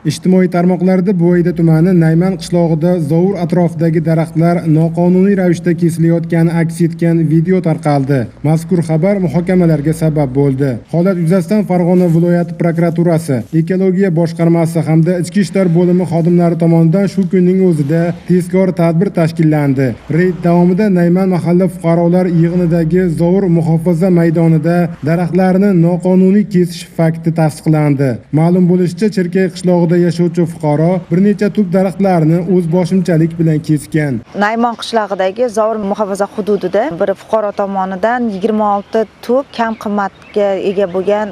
Ijtimoiy tarmoqlarda Buvayda tumani Nayman qishlog'ida zovur atrofidagi daraxtlar noqonuniy ravishda kesilayotgani aks etgan video tarqaldi. Mazkur xabar muhokamalarga sabab bo'ldi. Holat yuzasidan Farg'ona viloyati prokuraturasi, ekologiya boshqarmasi hamda ichki ishlar bo'limi xodimlari tomonidan shu kunning o'zida tezkor tadbir tashkillandi. Reyd davomida Nayman mahalla fuqarolar yig'inidagi zovur muhofaza maydonida daraxtlarni noqonuniy kesish fakti tasdiqlandi. Ma'lum bo'lishicha, Chirkay qishlog'ida yashovchi fuqaro bir necha tup daraxtlarni o'z boshimchalik bilan kesgan. Nayman qishlog'idagi zovur muhofaza hududida bir fuqaro tomonidan 26 tup kam qimmatga ega bo'lgan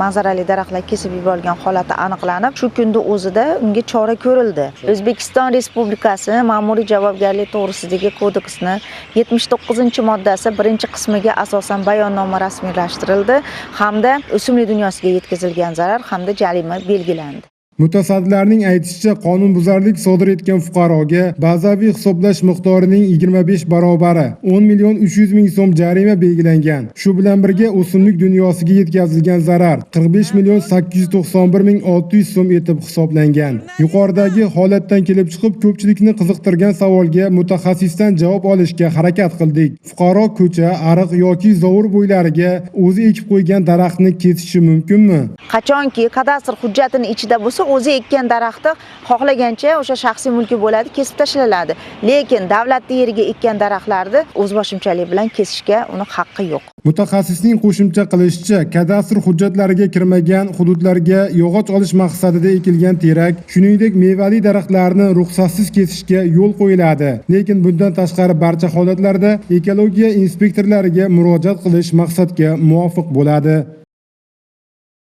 manzarali daraxtlar kesib yuborilgan holati aniqlanib, shu kunda o'zida unga chora ko'rildi. O'zbekiston Respublikasi Ma'muriy javobgarlik to'g'risidagi kodeksning 79-moddasi 1-qismiga asosan bayonnoma rasmiylashtirildi hamda o'simlik dunyosiga yetkazilgan zarar hamda jarima belgilandi. Mutasaddilarning aytishicha, qonunbuzarlik sodir etgan fuqaroga bazaviy hisoblash miqdorining 25 barobar 10 million 300 ming so'm jarima belgilangan. Shu bilan birga o'simlik dunyosiga yetkazilgan zarar 45 million 891 ming 600 so'm etib hisoblangan. Yuqoridagi holatdan kelib chiqib, ko'pchilikni qiziqtirgan savolga mutaxassisdan javob olishga harakat qildik. Fuqaro ko'cha, ariq yoki zovur bo'ylariga o'zi ekib qo'ygan daraxtni kesishi mumkinmi? Qachonki kadastr hujjatining ichida bo'lsa, o'zi ekkan daraxti xohlagancha o'sha shaxsiy mulki bo'ladi, kesib tashlanadi. Lekin davlatning yeriga ekkan daraxtlarni o'z boshimchalik bilan kesishga uni haqqi yo'q. Mutaxassisning qo'shimcha qilishicha, kadastr hujjatlariga kirmagan hududlarga yog'och olish maqsadida ekilgan terak, shuningdek mevali daraxtlarni ruxsatsiz kesishga yo'l qo'yiladi. Lekin bundan tashqari barcha holatlarda ekologiya inspektorlariga murojaat qilish maqsadga muvofiq bo'ladi.